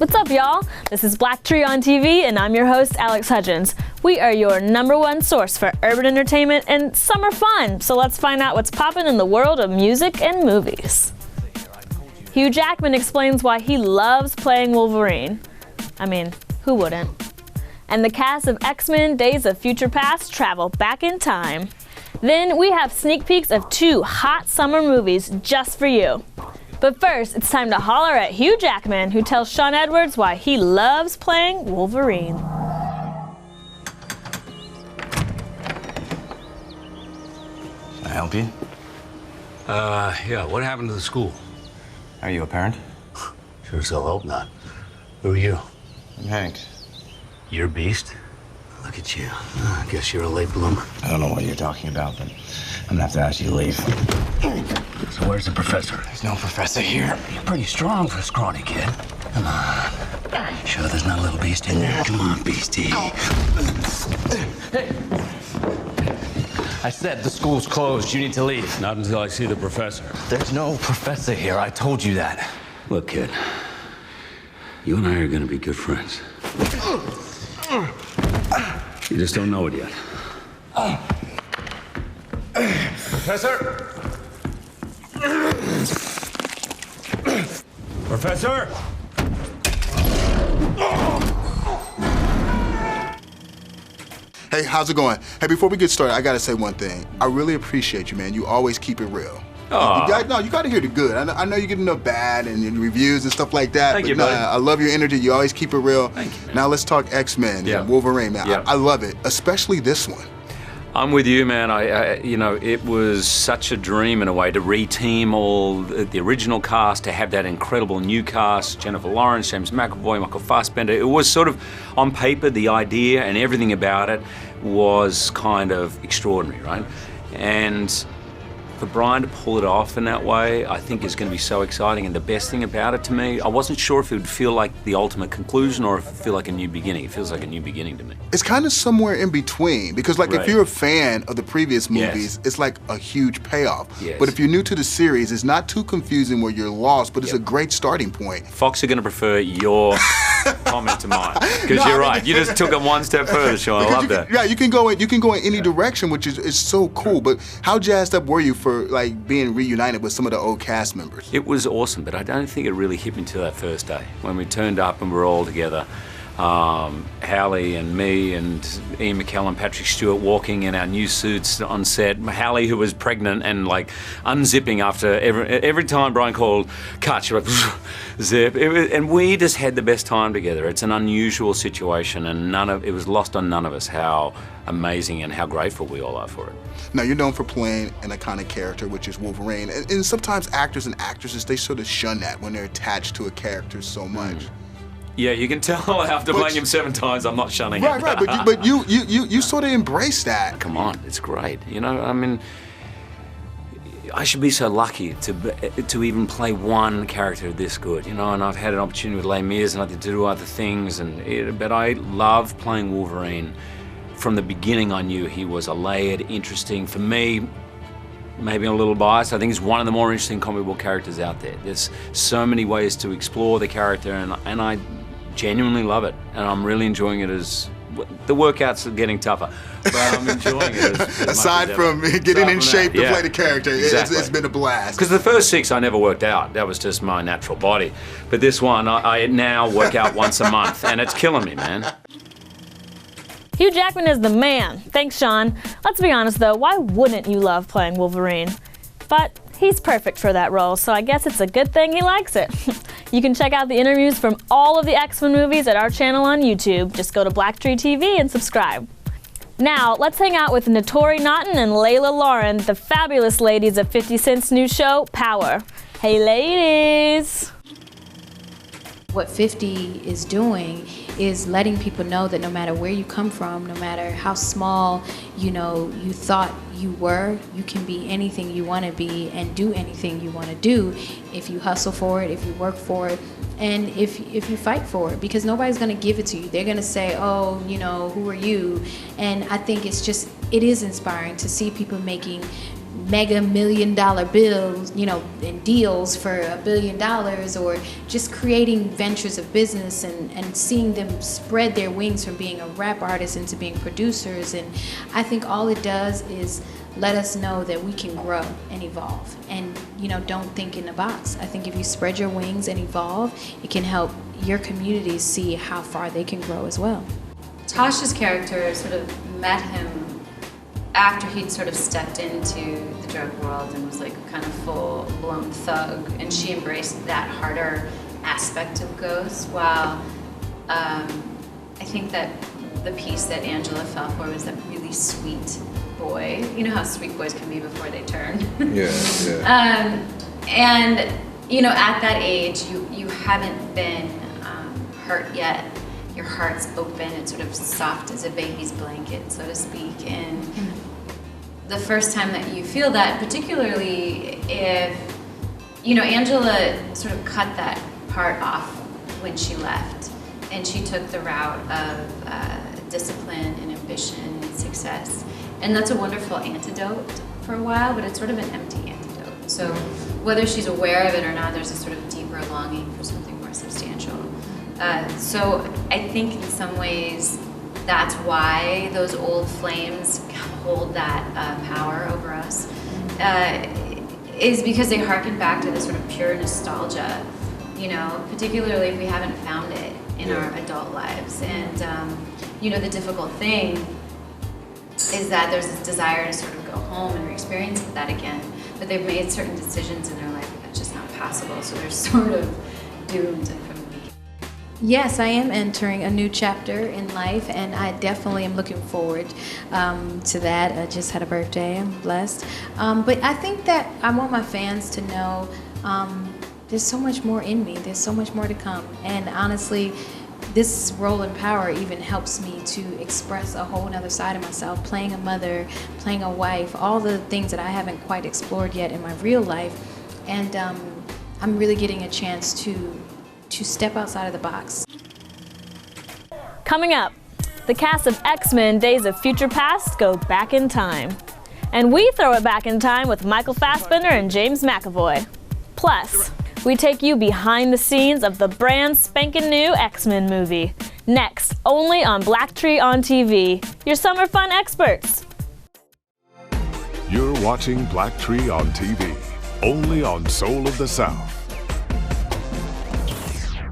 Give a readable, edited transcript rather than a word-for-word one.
What's up, y'all? This is BLACKTREE on TV, and I'm your host, Alex Hudgens. We are your #1 source for urban entertainment and summer fun, so let's find out what's poppin' in the world of music and movies. Hugh Jackman explains why he loves playing Wolverine. I mean, who wouldn't? And the cast of X-Men Days of Future Past travel back in time. Then we have sneak peeks of 2 hot summer movies just for you. But first, it's time to holler at Hugh Jackman, who tells Sean Edwards why he loves playing Wolverine. Can I help you? Yeah, what happened to the school? Are you a parent? Sure as hell hope not. Who are you? I'm Hank. You're Beast? Look at you. I guess you're a late bloomer. I don't know what you're talking about, but I'm gonna have to ask you to leave. So where's the professor? There's no professor here. You're pretty strong for a scrawny kid. Come on. Sure there's not a little beast in there? Come on, Beastie. Hey! I said the school's closed. You need to leave. Not until I see the professor. There's no professor here. I told you that. Look, kid. You and I are gonna be good friends. You just don't know it yet. Professor! Professor! Hey, how's it going? Hey, before we get started, I gotta say one thing. I really appreciate you, man. You always keep it real. You gotta hear the good. I know you get enough bad and reviews and stuff like that. Thank you, but buddy. I love your energy. You always keep it real. Thank you, man. Now let's talk X-Men and Wolverine, man. Yeah. I love it, especially this one. I'm with you, man. You know, it was such a dream in a way to re-team all the original cast, to have that incredible new cast, Jennifer Lawrence, James McAvoy, Michael Fassbender. It was sort of, on paper, the idea and everything about it was kind of extraordinary, right? And for Brian to pull it off in that way, I think is going to be so exciting. And the best thing about it to me, I wasn't sure if it would feel like the ultimate conclusion or if it would feel like a new beginning. It feels like a new beginning to me. It's kind of somewhere in between, because like Right. if you're a fan of the previous movies, it's like a huge payoff. Yes. But if you're new to the series, it's not too confusing where you're lost, but it's a great starting point. Fox are going to prefer your comment to mine, because No, you're I mean- right. You just took it one step further, Sean. I love that. Yeah, you can go in any direction, which is so cool. But how jazzed up were you for like being reunited with some of the old cast members? It was awesome, but I don't think it really hit me until that first day when we turned up and we're all together. Hallie and me and Ian McKellen, Patrick Stewart walking in our new suits on set. Hallie, who was pregnant and like unzipping after every time Brian called cut, she was like zip. And we just had the best time together. It's an unusual situation, and it was lost on none of us how amazing and how grateful we all are for it. Now, you're known for playing an iconic character, which is Wolverine. And sometimes actors and actresses, they sort of shun that when they're attached to a character so much. Yeah, you can tell after playing him 7 times, I'm not shunning him. Right, but you sort of embrace that. Come on, it's great. You know, I mean, I should be so lucky to even play one character this good, you know, and I've had an opportunity with Les Mis and I did do other things, but I love playing Wolverine. From the beginning, I knew he was a layered, interesting, for me, maybe I'm a little biased, I think he's one of the more interesting comic book characters out there. There's so many ways to explore the character, and I genuinely love it, and I'm really enjoying it. As the workouts are getting tougher, but I'm enjoying it as Aside much as from ever. getting in shape to Yeah, play the character, exactly. it's been a blast. Because the first 6 I never worked out. That was just my natural body. But this one, I now work out once a month, and it's killing me, man. Hugh Jackman is the man. Thanks, Sean. Let's be honest, though, why wouldn't you love playing Wolverine? But he's perfect for that role, so I guess it's a good thing he likes it. You can check out the interviews from all of the X-Men movies at our channel on YouTube. Just go to BLACKTREE TV and subscribe. Now, let's hang out with Naturi Naughton and Layla Lauren, the fabulous ladies of 50 Cent's new show, Power. Hey, ladies! What 50 is doing is letting people know that no matter where you come from, no matter how small, you know, you thought you were, you can be anything you want to be and do anything you want to do if you hustle for it, if you work for it, and if you fight for it, because nobody's going to give it to you. They're going to say, oh, you know, who are you? And I think it is inspiring to see people making mega $1 million bills, you know, and deals for $1 billion, or just creating ventures of business and seeing them spread their wings from being a rap artist into being producers. And I think all it does is let us know that we can grow and evolve, and, you know, don't think in a box. I think if you spread your wings and evolve, it can help your communities see how far they can grow as well. Tasha's character sort of met him after he'd sort of stepped into the drug world and was like kind of full-blown thug, and she embraced that harder aspect of Ghost, while I think that the piece that Angela fell for was that really sweet boy. You know how sweet boys can be before they turn. Yeah. And, you know, at that age, you haven't been hurt yet. Your heart's open, it's sort of soft as a baby's blanket, so to speak. And the first time that you feel that, particularly if, you know, Angela sort of cut that part off when she left, and she took the route of discipline and ambition and success. And that's a wonderful antidote for a while, but it's sort of an empty antidote. So whether she's aware of it or not, there's a sort of deeper longing for something more substantial. So I think in some ways that's why those old flames hold that power over us, is because they harken back to this sort of pure nostalgia, you know, particularly if we haven't found it in our adult lives. And, you know, the difficult thing is that there's this desire to sort of go home and experience that again, but they've made certain decisions in their life that that's just not possible, so they're sort of doomed from the beginning. Yes, I am entering a new chapter in life, and I definitely am looking forward to that. I just had a birthday, I'm blessed. But I think that I want my fans to know there's so much more in me, there's so much more to come. And honestly, this role in Power even helps me to express a whole other side of myself, playing a mother, playing a wife, all the things that I haven't quite explored yet in my real life. And I'm really getting a chance to step outside of the box. Coming up, the cast of X-Men Days of Future Past go back in time. And we throw it back in time with Michael Fassbender and James McAvoy. Plus, we take you behind the scenes of the brand spanking new X-Men movie. Next, only on BLACKTREE on TV, your summer fun experts. You're watching BLACKTREE on TV, only on Soul of the South.